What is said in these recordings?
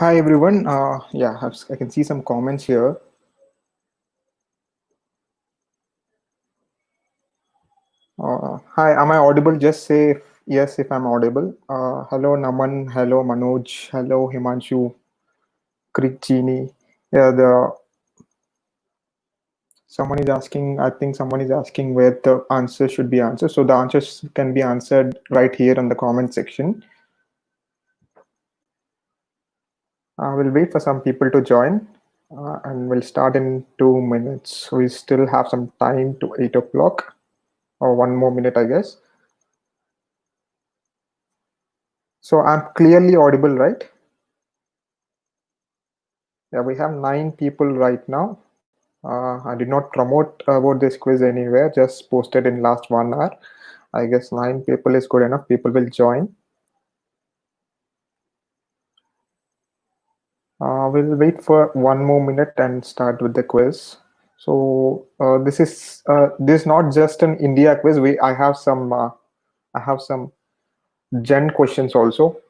Hi everyone. Yeah, I can see some comments here. Hi, am I audible? Just say yes if I'm audible. Hello Naman, hello Manoj, hello Himanshu, Krichini. Yeah, the someone is asking. I think someone is asking where the answer should be answered. So the answers can be answered right here in the comment section. We'll wait for some people to join, and we'll start in 2 minutes. We still have some time to 8 o'clock, or one more minute, I guess. So I'm clearly audible, right? Yeah, we have 9 people right now. I did not promote about this quiz anywhere, just posted in last 1 hour. I guess 9 people is good enough. People will join. We'll wait for one more minute and start with the quiz. So this is not just an India quiz. I have some Gen questions also.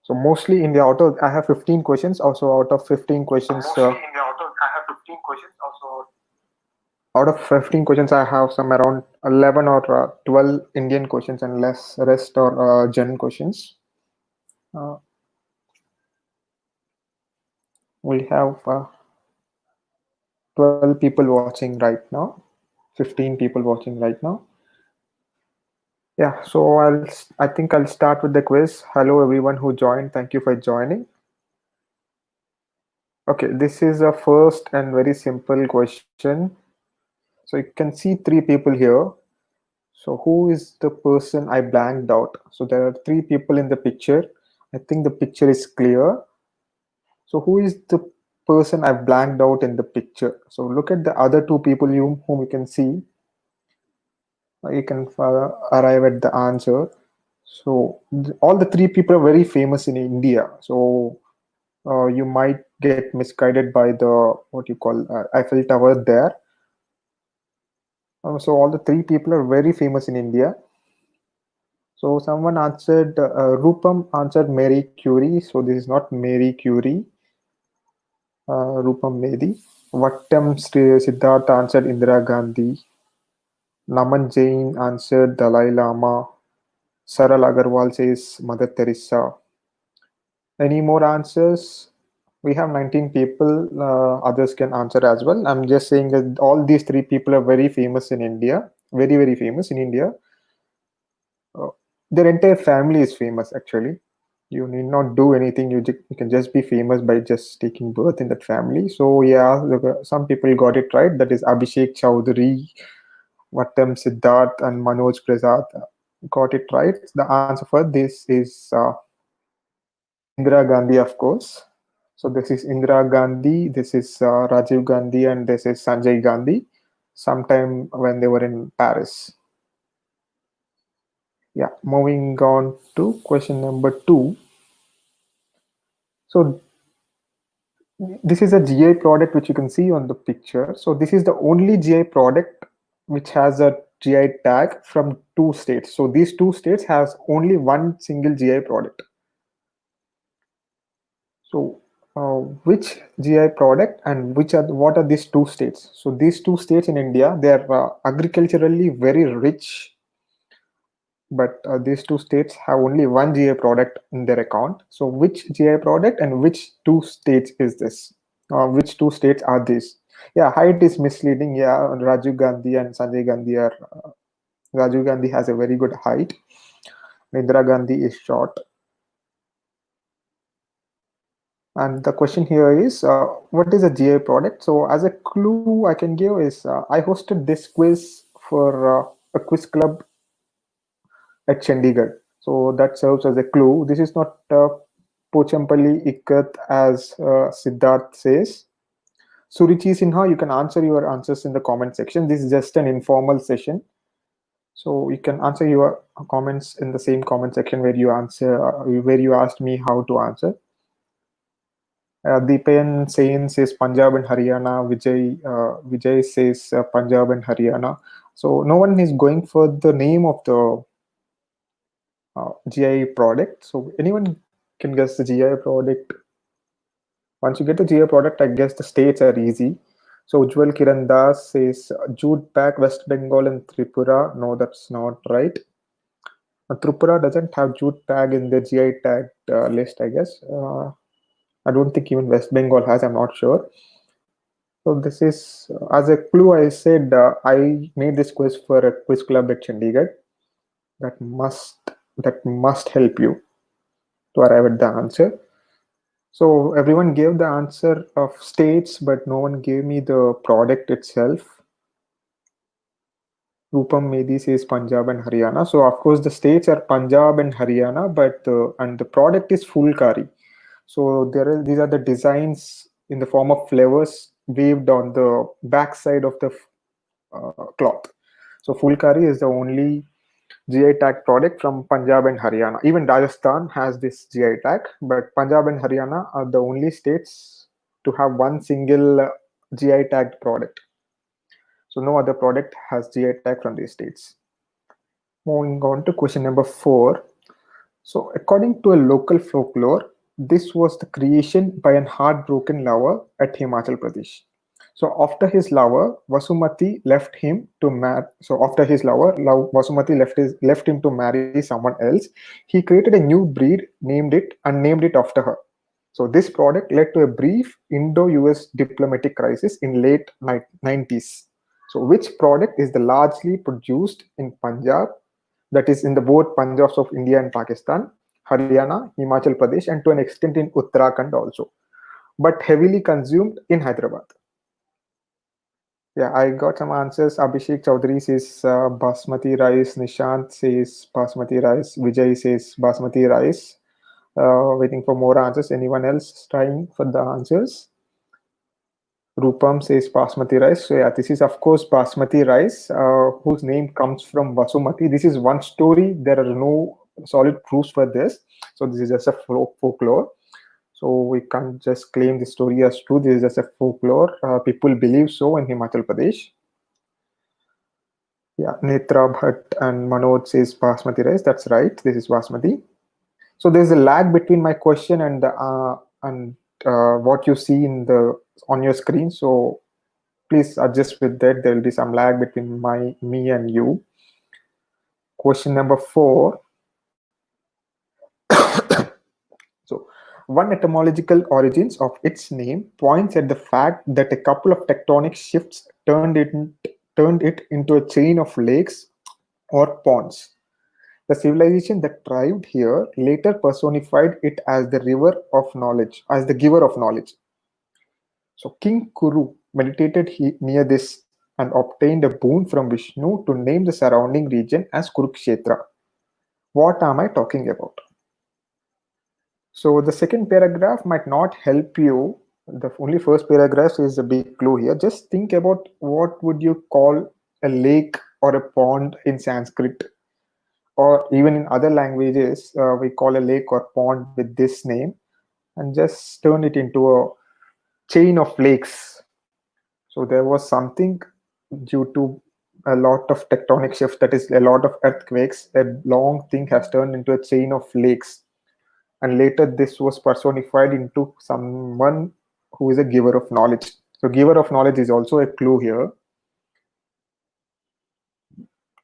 So mostly India. I have 15 questions. Also out of 15 questions. Out of 15 questions, I have some around 11 or 12 Indian questions and less rest or Gen questions. Uh, we have 12 people watching right now, 15 people watching right now. Yeah, so I think I'll start with the quiz. Hello, everyone who joined. Thank you for joining. Okay, this is a first and very simple question. So you can see 3 people here. So who is the person I blanked out? So there are 3 people in the picture. I think the picture is clear. So who is the person I've blanked out in the picture? So look at the other 2 people whom you can see. You can arrive at the answer. So all the 3 people are very famous in India. So you might get misguided by the what you call Eiffel Tower there. So all the 3 people are very famous in India. So someone answered Rupam answered Mary Curie. So this is not Mary Curie. Rupam maybe. Vattam Siddhartha answered Indira Gandhi. Naman Jain answered Dalai Lama. Saral Agarwal says Mother Teresa. Any more answers? We have 19 people. Others can answer as well. I'm just saying that all these 3 people are very famous in India. Very, very famous in India. Uh, their entire family is famous actually. You need not do anything. You can just be famous by just taking birth in that family. So yeah, some people got it right. That is Abhishek Chowdhury, Vattam Siddharth, and Manoj Prasad got it right. The answer for this is Indira Gandhi, of course. So this is Indira Gandhi, this is Rajiv Gandhi, and this is Sanjay Gandhi. Sometime when they were in Paris. Yeah, moving on to question number 2. So this is a GI product which you can see on the picture. So this is the only GI product which has a GI tag from 2 states. So these 2 states has only one single GI product. So which GI product and what are these 2 states? So these 2 states in India, they are agriculturally very rich, but these 2 states have only one GI product in their account. So which GI product and which 2 states is this? Which 2 states are these? Yeah, height is misleading. Yeah, Rajiv Gandhi and Sanjay Gandhi are. Rajiv Gandhi has a very good height. Indira Gandhi is short. And the question here is, what is a GI product? So as a clue I can give is, I hosted this quiz for a quiz club at Chandigarh. So that serves as a clue. This is not Pochampalli Ikat as Siddharth says. Surichi Sinha, you can answer your answers in the comment section. This is just an informal session. So you can answer your comments in the same comment section where you asked me how to answer. Deepan Sain says Punjab and Haryana. Vijay says Punjab and Haryana. So no one is going for the name of the GI product. So anyone can guess the GI product Once you get the GI product, I guess the states are easy. So Ujjwal Kiran Das says jute bag, West Bengal and Tripura. No, that's not right. Tripura doesn't have jute bag in the GI tag list, I guess. I don't think even West Bengal has. I'm not sure. So this is as a clue. I said I made this quiz for a quiz club at Chandigarh. That must that must help you to arrive at the answer. So everyone gave the answer of states, but no one gave me the product itself. Rupam Medi says Punjab and Haryana. So of course the states are Punjab and Haryana, but and the product is Fulkari. So these are the designs in the form of flowers waved on the back side of the cloth. So Fulkari is the only GI tag product from Punjab and Haryana. Even Rajasthan has this GI tag, but Punjab and Haryana are the only states to have one single GI tagged product. So no other product has GI tag from these states. Moving on to question number 4. So according to a local folklore, this was the creation by an heartbroken lover at Himachal Pradesh. So after his lover Vasumati left him to marry. So after his Vasumati left him to marry someone else, he created a new breed, named it after her. So this product led to a brief Indo-US diplomatic crisis in late 90s. So which product is the largely produced in Punjab, that is in the both Punjabs of India and Pakistan, Haryana, Himachal Pradesh, and to an extent in Uttarakhand also, but heavily consumed in Hyderabad? Yeah, I got some answers. Abhishek Chaudhary says basmati rice. Nishant says basmati rice. Vijay says basmati rice. Waiting for more answers. Anyone else trying for the answers? Rupam says basmati rice. So yeah, this is of course basmati rice, whose name comes from Vasumati. This is one story. There are no solid proofs for this. So this is just a folklore. So we can't just claim the story as true. This is just a folklore. People believe so in Himachal Pradesh. Yeah, Netra Bhatt and Manoj says basmati rice. That's right. This is basmati. So there's a lag between my question and what you see in the on your screen. So please adjust with that. There will be some lag between me and you. Question number 4. So one etymological origins of its name points at the fact that a couple of tectonic shifts turned it into a chain of lakes or ponds. The civilization that thrived here later personified it as the river of knowledge, as the giver of knowledge. So King Kuru meditated near this and obtained a boon from Vishnu to name the surrounding region as Kurukshetra. What am I talking about? So the second paragraph might not help you. The only first paragraph is a big clue here. Just think about what would you call a lake or a pond in Sanskrit, or even in other languages. We call a lake or pond with this name, and just turn it into a chain of lakes. So there was something due to a lot of tectonic shifts, that is a lot of earthquakes, a long thing has turned into a chain of lakes. And later this was personified into someone who is a giver of knowledge. So giver of knowledge is also a clue here.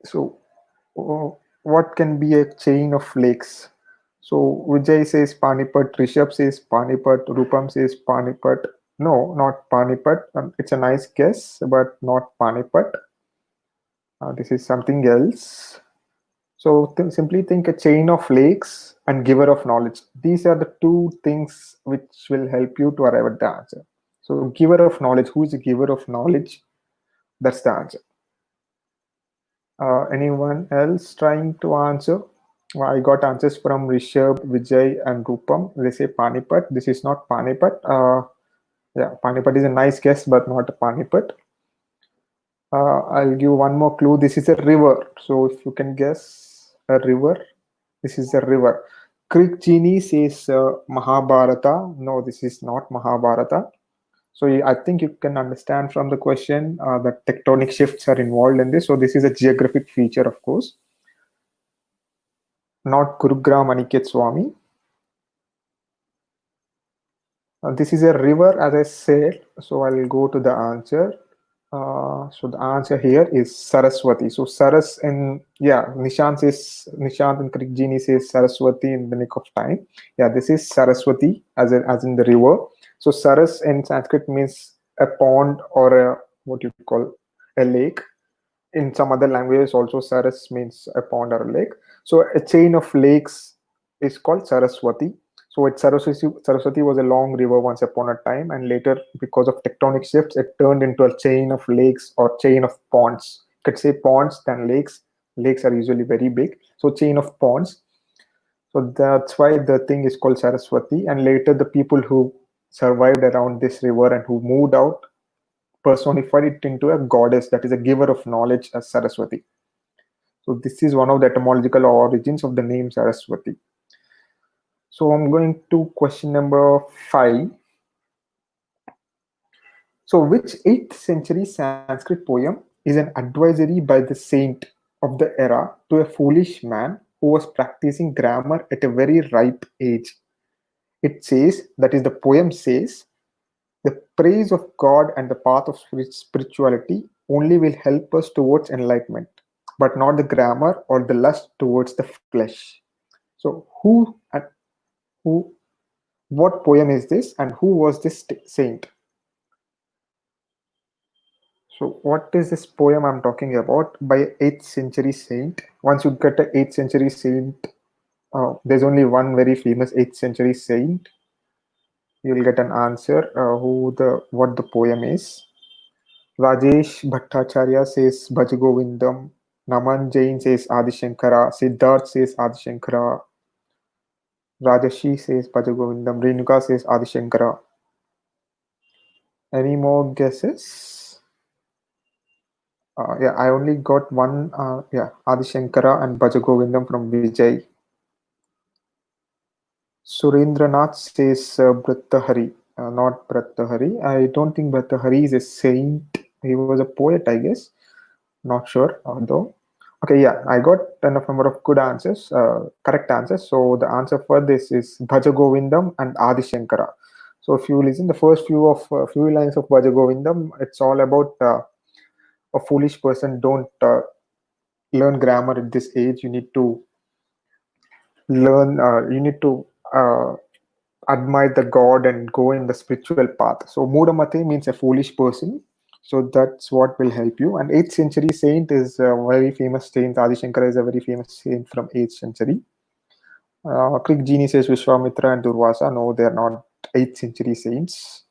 So what can be a chain of lakes? So Vijay says Panipat, Rishabh says Panipat, Rupam says Panipat. No, not Panipat. It's a nice guess, but not Panipat. This is something else. So simply think a chain of lakes and giver of knowledge. These are the two things which will help you to arrive at the answer. So giver of knowledge, who is the giver of knowledge? That's the answer. Anyone else trying to answer? I got answers from Rishabh, Vijay, and Rupam. They say Panipat. This is not Panipat. Yeah, Panipat is a nice guess, but not a Panipat. I'll give one more clue. This is a river. So if you can guess a river, this is a river. Creek Genie says Mahabharata. No, this is not Mahabharata. So I think you can understand from the question that tectonic shifts are involved in this. So this is a geographic feature, of course. Not Gurugram Aniket Swami. This is a river, as I said, so I'll go to the answer. So the answer here is Saraswati. So Saras and yeah, Nishant and Krikjini says Saraswati in the nick of time. Yeah, this is Saraswati as in the river. So Saras in Sanskrit means a pond or a what you call a lake. In some other languages also Saras means a pond or a lake. So a chain of lakes is called Saraswati. So Saraswati was a long river once upon a time, and later, because of tectonic shifts, it turned into a chain of lakes or chain of ponds. You could say ponds than lakes. Lakes are usually very big, so chain of ponds. So that's why the thing is called Saraswati. And later, the people who survived around this river and who moved out personified it into a goddess, that is a giver of knowledge, as Saraswati. So this is one of the etymological origins of the name Saraswati. So I'm going to question number 5. So which 8th century Sanskrit poem is an advisory by the saint of the era to a foolish man who was practicing grammar at a very ripe age? It says, that is, the poem says, the praise of God and the path of spirituality only will help us towards enlightenment, but not the grammar or the lust towards the flesh. So who, what poem is this, and who was this saint? So what is this poem I'm talking about by 8th century saint? Once you get a 8th century saint, there's only one very famous 8th century saint. You'll get an answer what the poem is. Rajesh Bhattacharya says Bhajagovindam. Naman Jain says Adi Shankara. Siddharth says Adi Shankara. Rajashi says Bhajagovindam. Renuka says Adi Shankara. Any more guesses? Yeah, I only got one. Yeah, Adi Shankara and Bhajagovindam from Vijay. Surendranath says Bhattahari. Not Bhattahari. I don't think Bhattahari is a saint. He was a poet, I guess. Not sure, though. Okay, yeah, I got enough number of good answers, correct answers. So the answer for this is Bhajagovindam and Adi Shankara. So if you listen the first few lines of Bhajagovindam, it's all about a foolish person don't learn grammar at this age. You need to learn. You need to admire the god and go in the spiritual path. So Mudamate means a foolish person. So that's what will help you. And 8th century saint is a very famous saint. Adi Shankara is a very famous saint from 8th century. Quick Genie says Vishwamitra and Durvasa. No, they're not 8th century saints.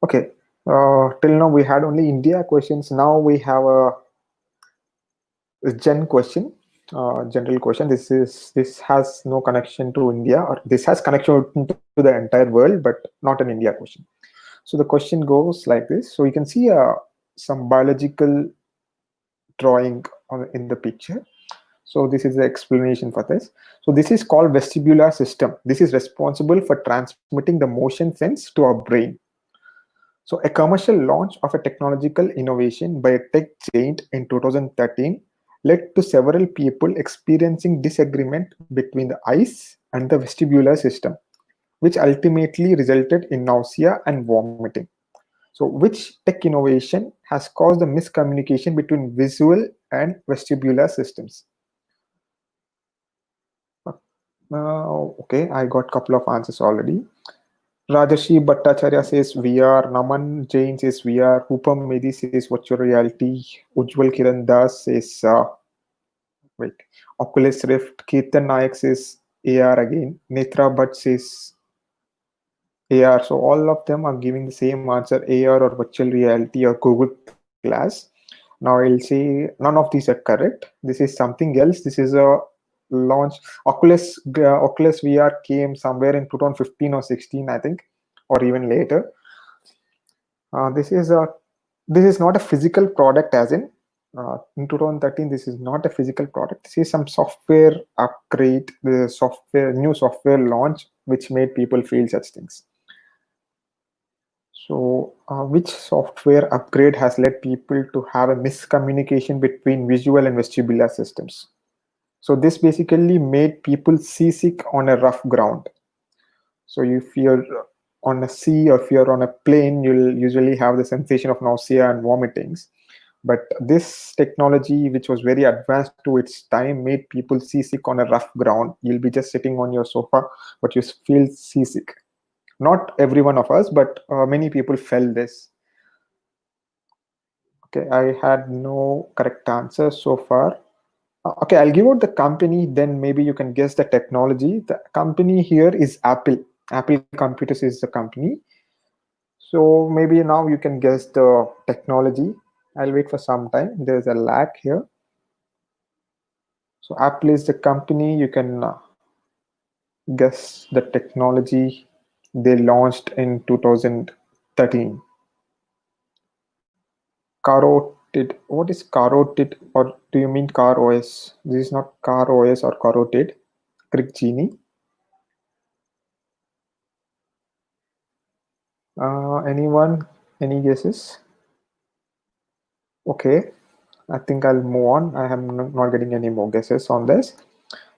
Okay. Till now we had only India questions. Now we have a gen question. General question. This has no connection to India, or this has connection to the entire world, but not an India question. So the question goes like this. So you can see some biological drawing in the picture. So this is the explanation for this. So this is called vestibular system. This is responsible for transmitting the motion sense to our brain. So a commercial launch of a technological innovation by a tech giant in 2013 led to several people experiencing disagreement between the eyes and the vestibular system, which ultimately resulted in nausea and vomiting. So which tech innovation has caused the miscommunication between visual and vestibular systems? Okay, I got a couple of answers already. Rajashi Bhattacharya says VR, Naman Jain says VR, Upam Medi says virtual reality, Ujjwal Kiran Das says wait, Oculus Rift, Ketan Nayak says AR again, Netra Bhatt says AR. So all of them are giving the same answer, AR or virtual reality or Google Glass. Now I'll say none of these are correct. This is something else. This is a launch. Oculus VR came somewhere in 2015 or 16, I think, or even later. This is not a physical product, as in 2013. This is not a physical product. This is some software upgrade, the new software launch, which made people feel such things. So, which software upgrade has led people to have a miscommunication between visual and vestibular systems? So, this basically made people seasick on a rough ground. So, if you're on a sea, or if you're on a plane, you'll usually have the sensation of nausea and vomitings. But this technology, which was very advanced to its time, made people seasick on a rough ground. You'll be just sitting on your sofa, but you feel seasick. Not every one of us, but many people felt this. Okay, I had no correct answer so far. Okay, I'll give out the company, then maybe you can guess the technology. The company here is Apple. Apple Computers is the company. So maybe now you can guess the technology. I'll wait for some time. There's a lag here. So Apple is the company. You can guess the technology they launched in 2013. Carotid. What is carotid? Or do you mean car OS? This is not car OS or carotid. Crick Genie. Anyone? Any guesses? Okay, I think I'll move on. I am not getting any more guesses on this.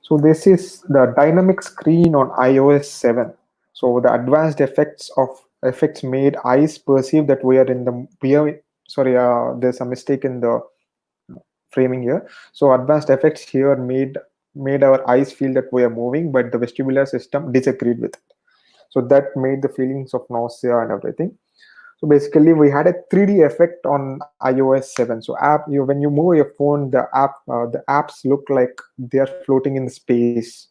So this is the dynamic screen on iOS 7. So the advanced effects made eyes perceive that we are sorry, there's a mistake in the framing here. So advanced effects here made our eyes feel that we are moving, but the vestibular system disagreed with it. So that made the feelings of nausea and everything. So basically, we had a 3D effect on iOS 7. So when you move your phone, the apps look like they are floating in space.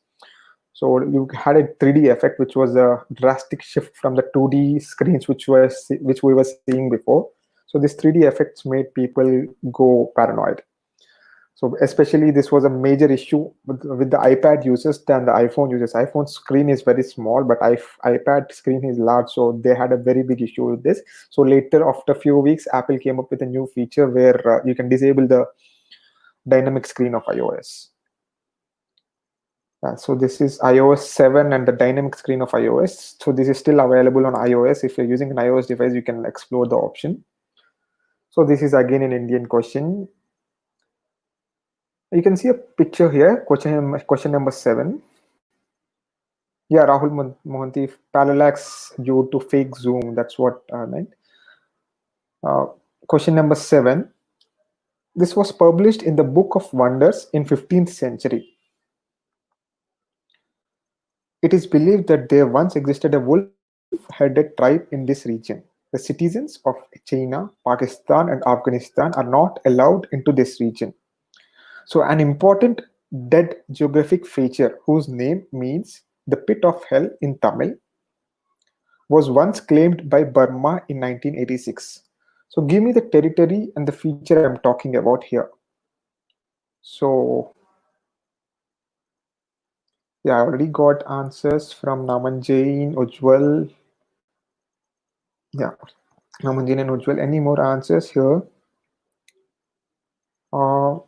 So you had a 3D effect, which was a drastic shift from the 2D screens which we were seeing before. So this 3D effects made people go paranoid. So especially this was a major issue with the iPad users than the iPhone users. iPhone screen is very small, but iPad screen is large, so they had a very big issue with this. So later, after a few weeks, Apple came up with a new feature where you can disable the dynamic screen of iOS. So this is iOS 7 and the dynamic screen of iOS. So this is still available on iOS. If you're using an iOS device, you can explore the option. So this is again an Indian question. You can see a picture here, question number 7. Yeah, Rahul Mohanty, parallax due to fake zoom. That's what I meant. Uh, question number 7. This was published in the Book of Wonders in 15th century. It is believed that there once existed a wolf-headed tribe in this region. The citizens of China, Pakistan, and Afghanistan are not allowed into this region. So an important dead geographic feature whose name means the pit of hell in Tamil was once claimed by Burma in 1986. So give me the territory and the feature I'm talking about here. So yeah, I already got answers from Naman Jain, Ujwal. Yeah, Naman Jain and Ujwal. Any more answers here? Uh,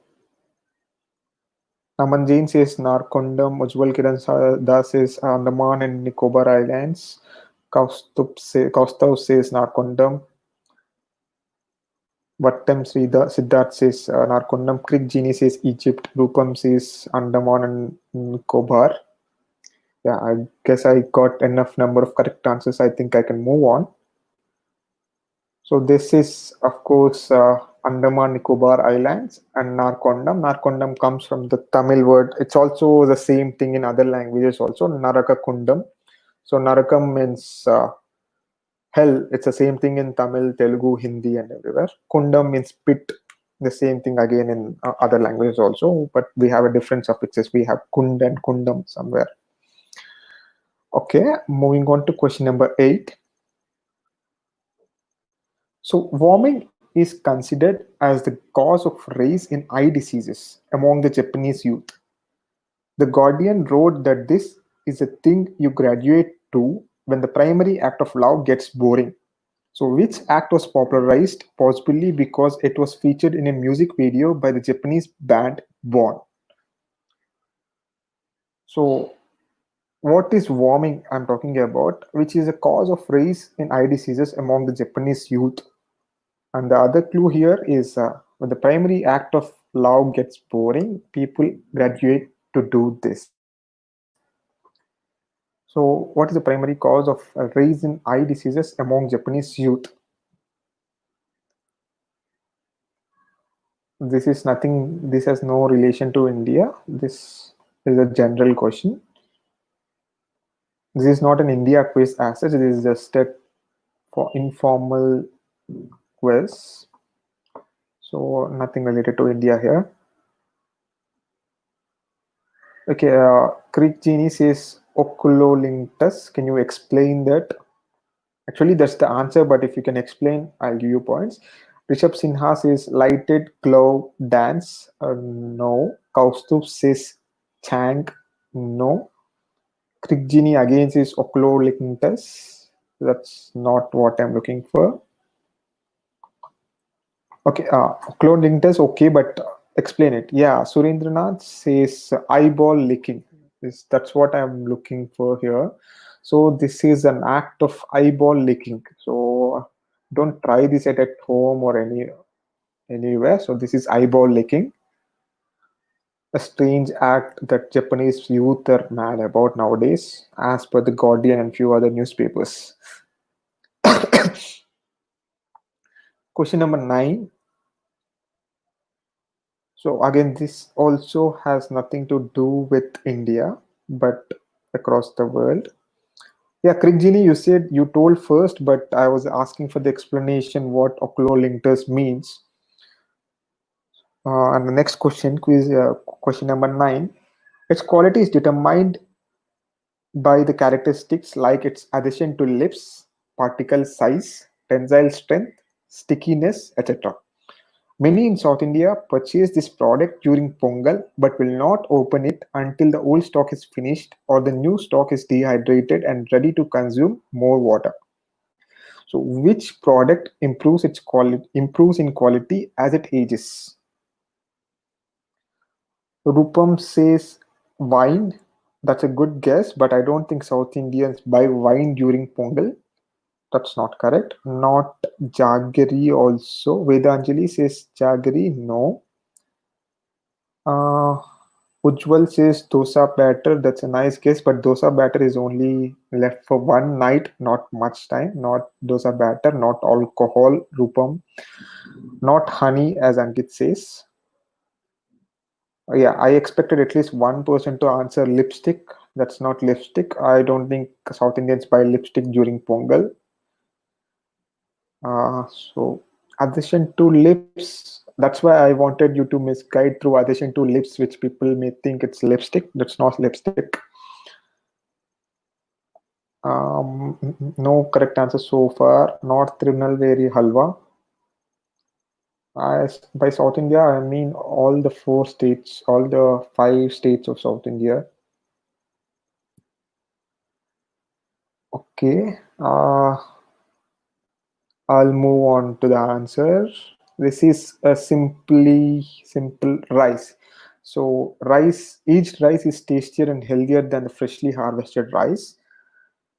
Naman Jain says Narkondam, Ujwal Kiran Das says Andaman and Nicobar Islands. Kaustav says Narkondam. Vattam Siddharth says Narkondam. Crick Genie says Egypt. Rupam says Andaman and Nicobar. Yeah, I guess I got enough number of correct answers. I think I can move on. So this is, of course, Andaman Nicobar Islands and Narkondam. Narkondam comes from the Tamil word. It's also the same thing in other languages also, Naraka Kundam. So Narakam means hell. It's the same thing in Tamil, Telugu, Hindi, and everywhere. Kundam means pit. The same thing again in other languages also, but we have a different suffixes. We have Kund and Kundam somewhere. Okay, moving on to question number 8. So warming is considered as the cause of rise in eye diseases among the Japanese youth. The Guardian wrote that this is a thing you graduate to when the primary act of love gets boring. So which act was popularized possibly because it was featured in a music video by the Japanese band Born. So what is warming I'm talking about, which is a cause of rise in eye diseases among the Japanese youth? And the other clue here is when the primary act of love gets boring, people graduate to do this. So So, what is the primary cause of a rise in eye diseases among Japanese youth? This is nothing, this has no relation to India. This is a general question. This is not an India quiz as such, this is just a for informal quiz. So, nothing related to India here. Okay, Creek Genie says oculolintus. Can you explain that? Actually, that's the answer, but if you can explain, I'll give you points. Rishabh Sinha says lighted glove dance. No. Kaustubh says chang. No. Krigjini again says oculolintus. That's not what I'm looking for. Okay, oculolintus, okay, but explain it. Yeah, Surendranath says eyeball licking. That's what I'm looking for here. So this is an act of eyeball licking. So don't try this at home or anywhere. So this is eyeball licking, a strange act that Japanese youth are mad about nowadays, as per the Guardian and few other newspapers. Question number 9. So again, this also has nothing to do with India, but across the world. Yeah, Krigjini, you said you told first, but I was asking for the explanation what oculolinctus means. And the next question, question number 9. Its quality is determined by the characteristics like its adhesion to lips, particle size, tensile strength, stickiness, etc. Many in South India purchase this product during Pongal but will not open it until the old stock is finished or the new stock is dehydrated and ready to consume more water. So, which product improves in quality as it ages? Rupam says wine. That's a good guess, but I don't think South Indians buy wine during Pongal. That's not correct. Not jaggery also. Vedanjali says jaggery. No. Uh, Ujjwal says dosa batter. That's a nice guess, but dosa batter is only left for one night, not much time. Not dosa batter, not alcohol, Rupam, not honey, as Ankit says. Yeah, I expected at least one person to answer lipstick. That's not lipstick. I don't think South Indians buy lipstick during Pongal. So addition to lips. That's why I wanted you to misguide through addition to lips, which people may think it's lipstick. That's not lipstick. No correct answer so far. Not Tirunelveli Halwa. By South India, I mean all the 4 states, all the 5 states of South India. Okay. I'll move on to the answer. This is a simple rice. So aged rice is tastier and healthier than the freshly harvested rice.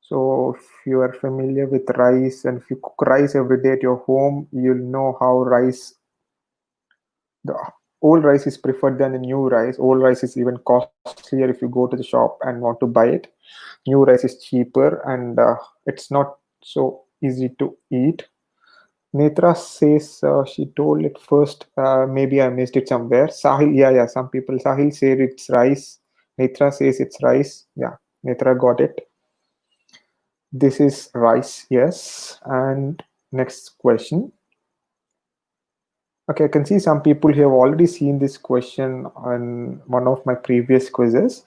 So if you are familiar with rice and if you cook rice every day at your home, you'll know how the old rice is preferred than the new rice. Old rice is even costlier if you go to the shop and want to buy it. New rice is cheaper and it's not so easy to eat. Netra says she told it first. Maybe I missed it somewhere. Sahil, yeah. Some people, Sahil said it's rice. Netra says it's rice. Yeah, Netra got it. This is rice, yes. And next question. Okay, I can see some people here have already seen this question on one of my previous quizzes.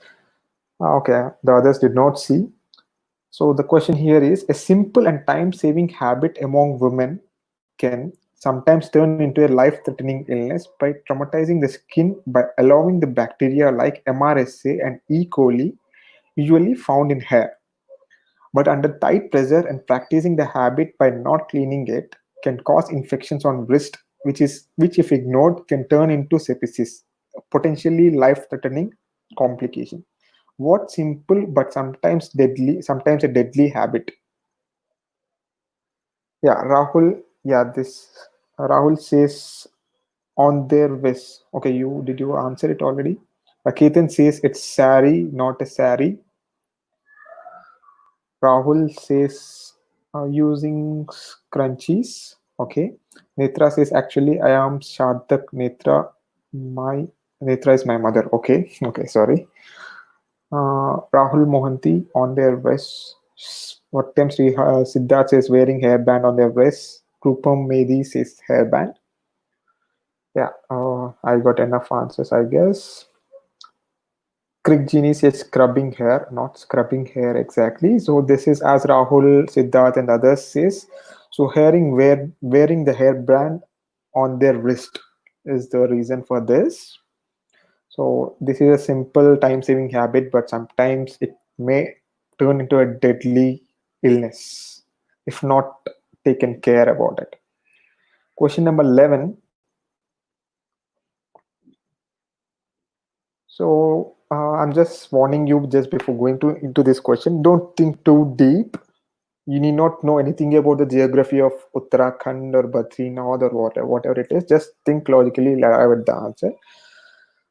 Okay, the others did not see. So the question here is a simple and time-saving habit among women can sometimes turn into a life-threatening illness by traumatizing the skin by allowing the bacteria like MRSA and E. coli usually found in hair. But under tight pressure and practicing the habit by not cleaning it can cause infections on wrist, which if ignored can turn into sepsis, potentially life-threatening complication. What simple but sometimes a deadly habit? Yeah, Rahul. Yeah, this Rahul says on their vest. Okay, you answer it already? Ketan says it's sari, not a sari. Rahul says using scrunchies. Okay. Netra says actually I am Shardak Netra. My Netra is my mother. Okay. Okay. Sorry. Rahul Mohanty on their wrist. What time Siddharth says wearing hairband on their wrist. Krupam Medi says hairband. Yeah, I got enough answers, I guess. Crick Genie says scrubbing hair, not scrubbing hair exactly. So this is as Rahul, Siddharth, and others says. So wearing the hairband on their wrist is the reason for this. So this is a simple time-saving habit, but sometimes it may turn into a deadly illness if not taken care about it. Question number 11. So I'm just warning you just before going to into this question. Don't think too deep. You need not know anything about the geography of Uttarakhand or Badrinath or whatever it is. Just think logically, arrive at the answer.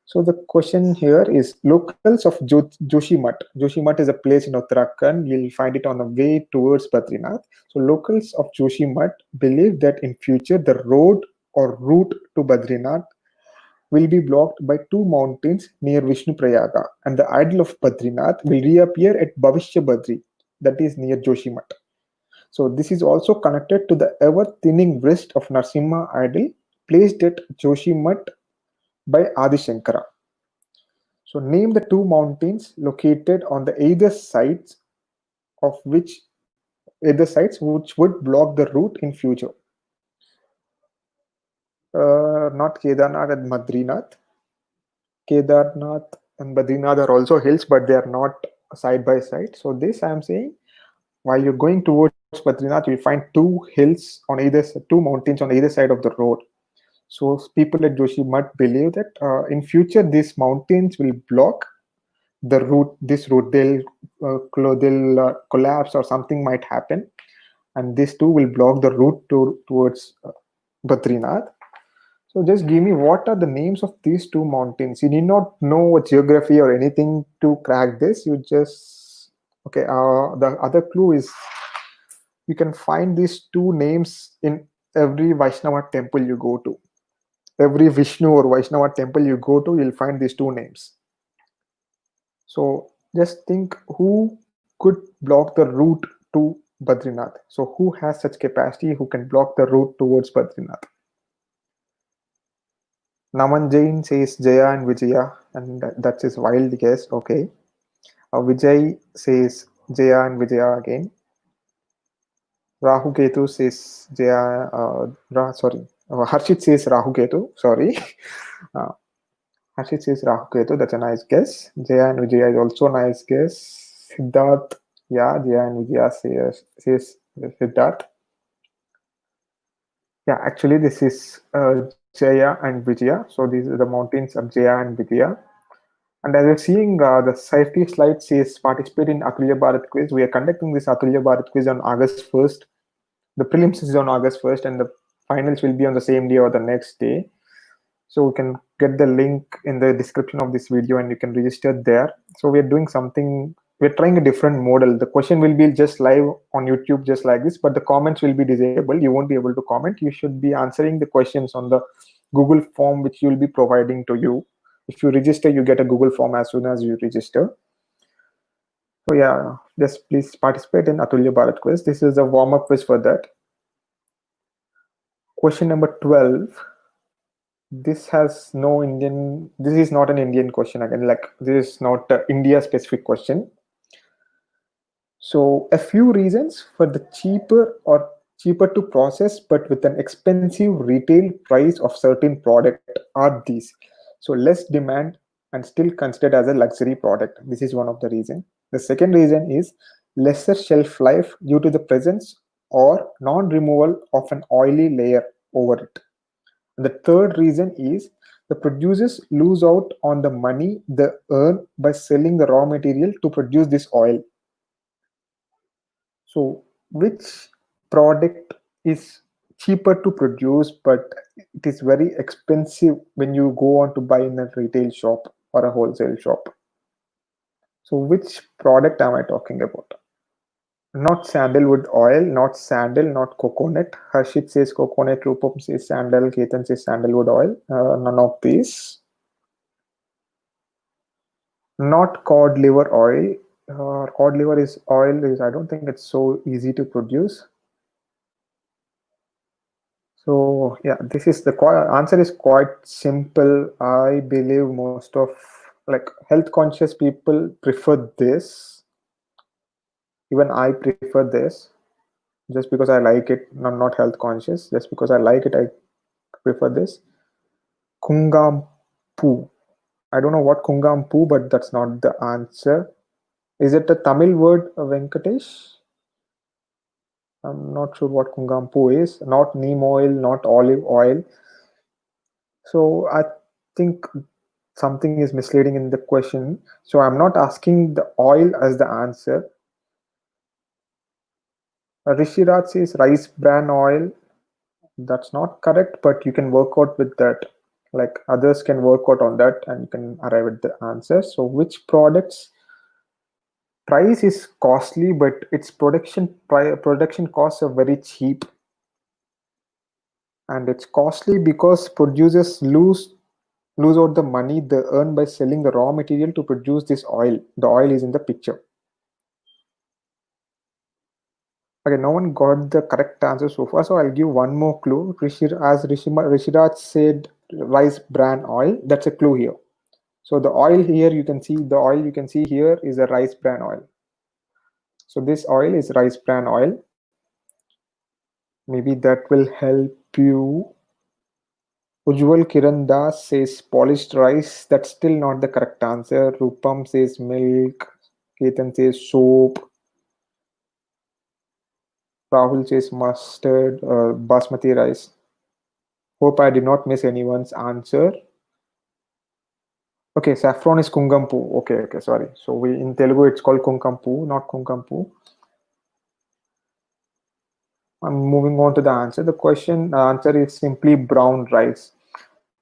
So the question here is locals of Joshimath. Joshimath is a place in Uttarakhand. You'll find it on the way towards Badrinath. So locals of Joshimath believe that in future the road or route to Badrinath will be blocked by two mountains near Vishnu Prayaga, and the idol of Badrinath will reappear at Bhavishya Badri, that is near Joshimath. So this is also connected to the ever-thinning wrist of Narsimha idol placed at Joshimath by Adi Shankara. So name the two mountains located on the either sides which would block the route in future. Not Kedarnath and Badrinath. Kedarnath and Badrinath are also hills, but they are not side by side. So this I am saying, while you're going towards Badrinath, you'll find two mountains on either side of the road. So people at Joshimath believe that in future these mountains will block the route. This route they'll collapse or something might happen, and these two will block the route towards Badrinath. So just give me what are the names of these two mountains. You need not know geography or anything to crack this. You just okay. The other clue is you can find these two names in every Vaishnava temple you go to. Every Vishnu or Vaishnava temple you go to, you'll find these two names. So just think who could block the route to Badrinath. So who has such capacity who can block the route towards Badrinath? Naman Jain says Jaya and Vijaya, and that's his wild guess. Okay. Vijay says Jaya and Vijaya again. Rahu Ketu says Jaya. Sorry. Harshit says Rahu Ketu. Sorry. Uh, Harshit says Rahu Ketu. That's a nice guess. Jaya and Vijaya is also a nice guess. Siddharth. Yeah, Jaya and Vijaya says Siddharth. Yeah, actually, this is Jaya and Vijaya. So these are the mountains of Jaya and Vijaya. And as you're seeing, the safety slide says participate in Atulya Bharat quiz. We are conducting this Atulya Bharat quiz on August 1st. The prelims is on August 1st, and the finals will be on the same day or the next day. So you can get the link in the description of this video and you can register there. So we are doing something, we're trying a different model. The question will be just live on YouTube, just like this, but the comments will be disabled. You won't be able to comment. You should be answering the questions on the Google form, which you'll be providing to you. If you register, you get a Google form as soon as you register. So yeah, just please participate in Atulya Bharat quiz. This is a warm-up quiz for that. Question number 12. This has no Indian, this is not an Indian question again, like this is not an India specific question. So a few reasons for the cheaper to process but with an expensive retail price of certain product are these. So less demand and still considered as a luxury product. This is one of the reason. The second reason is lesser shelf life due to the presence or non-removal of an oily layer over it. The third reason is the producers lose out on the money they earn by selling the raw material to produce this oil. So, which product is cheaper to produce, but it is very expensive when you go on to buy in a retail shop or a wholesale shop? So, which product am I talking about? Not sandalwood oil, not sandal, not coconut. Harshit says coconut, Rupam says sandal, Ketan says sandalwood oil. None of these. Not cod liver oil. Cod liver is oil. I don't think it's so easy to produce. So yeah, this is the answer is quite simple. I believe most of like health conscious people prefer this. Even I prefer this just because I like it. I'm not health conscious. Just because I like it, I prefer this. Kungampu. I don't know what Kungampu, but that's not the answer. Is it a Tamil word, Venkatesh? I'm not sure what Kungampu is. Not neem oil, not olive oil. So I think something is misleading in the question. So I'm not asking the oil as the answer. Rishiraj says rice bran oil. That's not correct, but you can work out with that. Like others can work out on that and you can arrive at the answer. So which products price is costly, but its production costs are very cheap, and it's costly because producers lose out the money they earn by selling the raw material to produce this oil. The oil is in the picture. Okay, no one got the correct answer so far, so I'll give one more clue. Rishiraj said rice bran oil. That's a clue here. So the oil here you can see, the oil you can see here is a rice bran oil. So this oil is rice bran oil. Maybe that will help you. Ujjwal Kiran Das says polished rice. That's still not the correct answer. Rupam says milk. Ketan says soap. Rahul says mustard. Basmati rice. Hope I did not miss anyone's answer. Okay, saffron is kungampu. Okay, sorry. So we in Telugu it's called kunkampu, not kunkampu. I'm moving on to the answer. The answer is simply brown rice.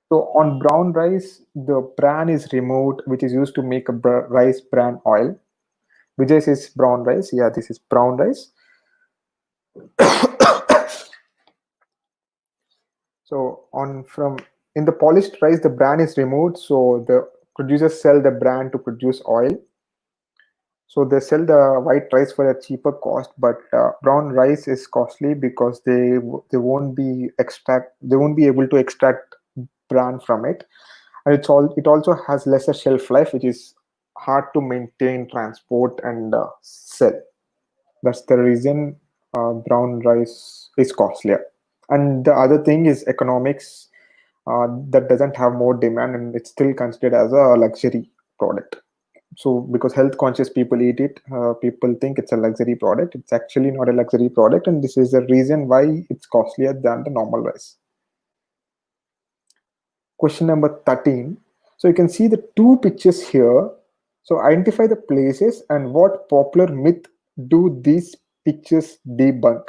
So on brown rice, the bran is removed, which is used to make a rice bran oil. Vijay says brown rice. Yeah, this is brown rice. So in the polished rice, the bran is removed. So the producers sell the bran to produce oil. So they sell the white rice for a cheaper cost, but brown rice is costly because they won't be able to extract bran from it, and it also has lesser shelf life, which is hard to maintain, transport, and sell. That's the reason brown rice is costlier. And the other thing is economics. That doesn't have more demand, and it's still considered as a luxury product. So because health conscious people eat it, people think it's a luxury product. It's actually not a luxury product, and this is the reason why it's costlier than the normal rice. Question number 13. So you can see the two pictures here. So identify the places and what popular myth do these pictures debunk.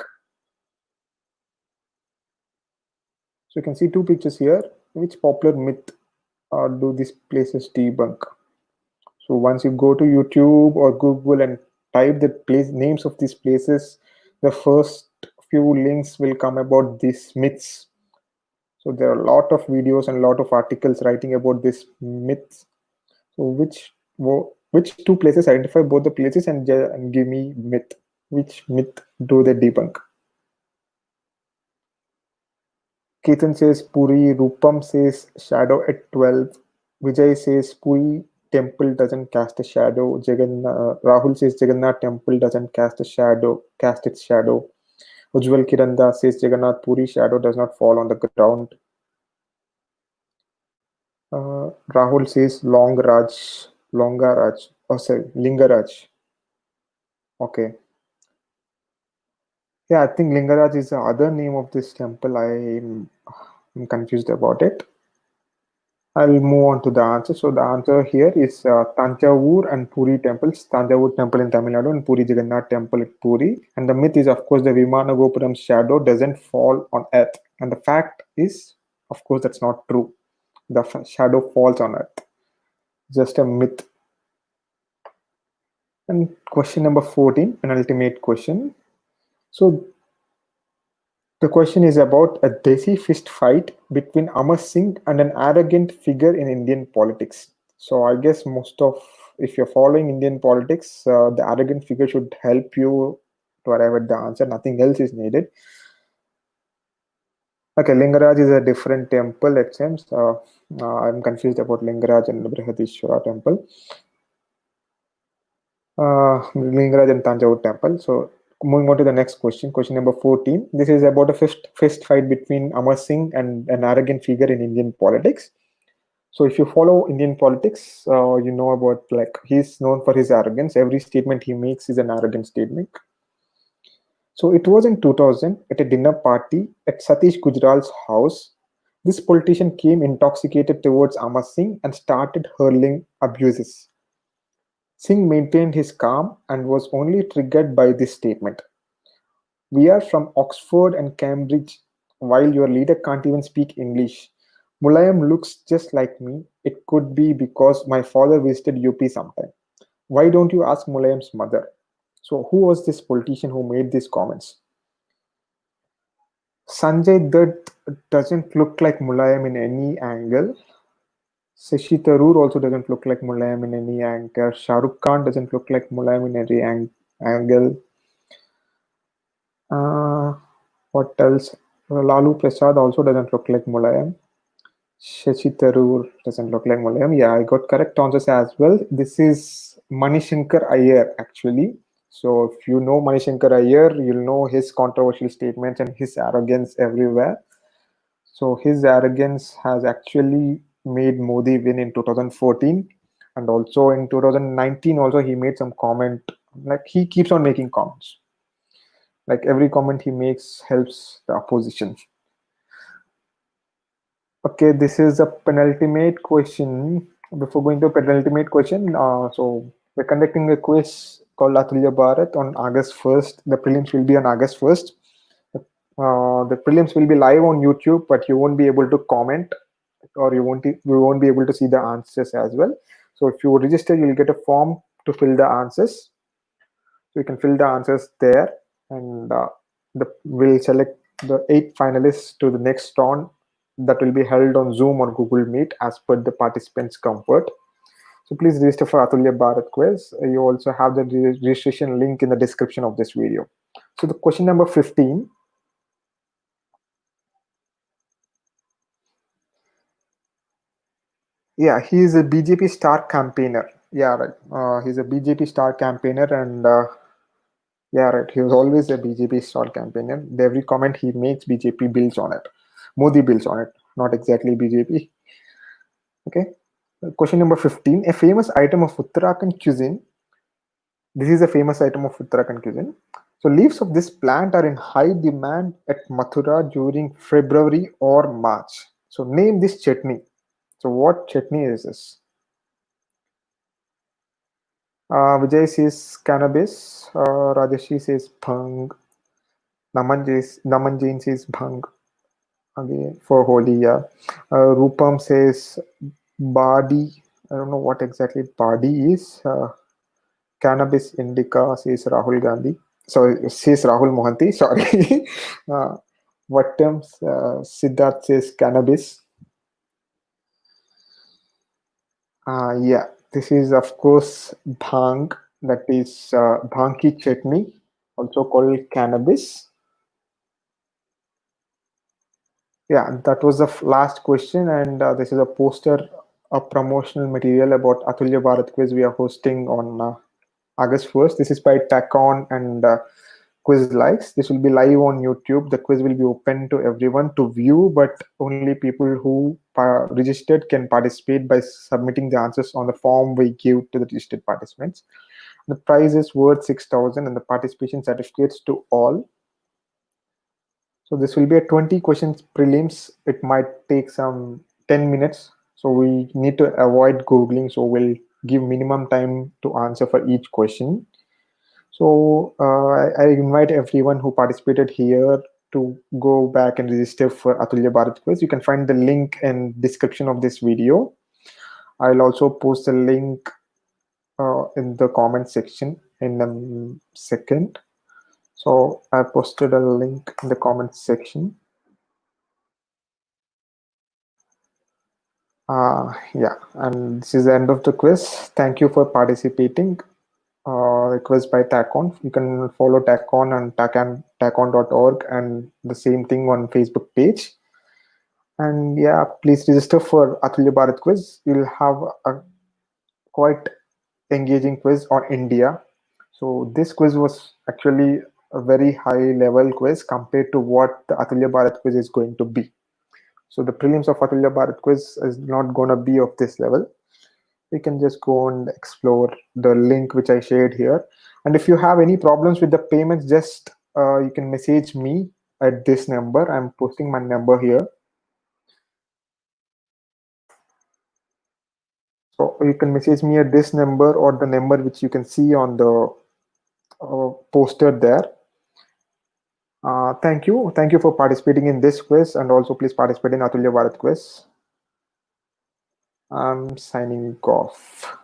So you can see two pictures here. Which popular myth do these places debunk? So once you go to YouTube or Google and type the names of these places, the first few links will come about these myths. So there are a lot of videos and a lot of articles writing about these myths. So which two places, identify both the places and give me myth. Which myth do they debunk? Ketan says Puri, Rupam says shadow at 12, Vijay says Puri temple doesn't cast a shadow, Rahul says Jagannath temple doesn't cast its shadow, Ujjwal Kiranda says Jagannath Puri shadow does not fall on the ground. Rahul says Longaraj, oh sorry, Lingaraj. Okay. Yeah, I think Lingaraj is the other name of this temple. I'm confused about it. I'll move on to the answer. So the answer here is Tanjavur and Puri temples. Tanjavur temple in Tamil Nadu and Puri Jagannath temple in Puri. And the myth is, of course, the Vimana Gopuram's shadow doesn't fall on earth. And the fact is, of course, that's not true. The shadow falls on earth. Just a myth. And question number 14, penultimate question. So the question is about a desi fist fight between Amar Singh and an arrogant figure in Indian politics. So I guess if you're following Indian politics, the arrogant figure should help you to arrive at the answer. Nothing else is needed. Okay, Lingaraj is a different temple, it seems. I'm confused about Lingaraj and Brihadishwara temple. Lingaraj and Tanjavur temple. So moving on to the next question, question number 14. This is about a fist fight between Amar Singh and an arrogant figure in Indian politics. So if you follow Indian politics, you know about, like, he's known for his arrogance. Every statement he makes is an arrogant statement. So it was in 2000 at a dinner party at Satish Gujral's house. This politician came intoxicated towards Amar Singh and started hurling abuses. Singh maintained his calm and was only triggered by this statement. We are from Oxford and Cambridge, while your leader can't even speak English. Mulayam looks just like me. It could be because my father visited UP sometime. Why don't you ask Mulayam's mother? So, who was this politician who made these comments? Sanjay Dutt doesn't look like Mulayam in any angle. Shashi Tharoor also doesn't look like Mulayam in any angle. Shah Rukh Khan doesn't look like Mulayam in any angle. Uh, what else? Lalu Prasad also doesn't look like Mulayam. Shashi Tharoor doesn't look like Mulayam. Yeah, I got correct answers as well. This is Manishankar Iyer, actually. So if you know Manishankar Iyer, you'll know his controversial statements and his arrogance everywhere. So his arrogance has actually made Modi win in 2014, and also in 2019 also he made some comment. Like, he keeps on making comments. Like, every comment he makes helps the opposition. Okay, this is a penultimate question. Before going to penultimate question, so we're conducting a quiz called Atulya Bharat on August 1st. The prelims will be on August 1st. The prelims will be live on YouTube, but you won't be able to comment, or you won't be able to see the answers as well. So if you register, you'll get a form to fill the answers. So you can fill the answers there, and we'll select the 8 finalists to the next round that will be held on Zoom or Google Meet as per the participants' comfort. So please register for Atulya Bharat quiz. You also have the registration link in the description of this video. So the question number 15. Yeah, he is a BJP star campaigner. Yeah, right. He's a BJP star campaigner, and yeah, right. He was always a BJP star campaigner. Every comment he makes, BJP builds on it. Modi builds on it, not exactly BJP. Okay. Question number 15. A famous item of Uttarakhand cuisine. This is a famous item of Uttarakhand cuisine. So leaves of this plant are in high demand at Mathura during February or March. So name this chutney. So what chutney is this? Vijay says cannabis. Rajeshi says bhang. Naman Jain says bhang. Again for Holi, yeah. Rupam says badi. I don't know what exactly badi is. Cannabis indica says Rahul Gandhi. Sorry, says Rahul Mohanty. Sorry. What terms? Siddharth says cannabis. Yeah, this is of course bhang. That is bhang ki chutney, also called cannabis. Yeah, that was the last question, and this is a poster, a promotional material about Atulya Bharat quiz we are hosting on August 1st. This is by TackOn and Quiz Likes. This will be live on YouTube. The quiz will be open to everyone to view, but only people who registered can participate by submitting the answers on the form we give to the registered participants. The prize is worth 6,000 and the participation certificates to all. So this will be a 20 questions prelims. It might take some 10 minutes. So we need to avoid Googling. So we'll give minimum time to answer for each question. So I invite everyone who participated here to go back and register for Atulya Bharat quiz. You can find the link in description of this video. I'll also post the link in the comment section in a second. So I posted a link in the comment section. Yeah, and this is the end of the quiz. Thank you for participating. Quiz by TackOn. You can follow TackOn and tackon.org and the same thing on Facebook page. And yeah, please register for Atulya Bharat quiz. You'll have a quite engaging quiz on India. So this quiz was actually a very high level quiz compared to what the Atulya Bharat quiz is going to be. So the prelims of Atulya Bharat quiz is not going to be of this level. You can just go and explore the link which I shared here. And if you have any problems with the payments, just you can message me at this number. I'm posting my number here. So you can message me at this number or the number which you can see on the poster there. Thank you. Thank you for participating in this quiz, and also please participate in Atulya Bharat quiz. I'm signing off.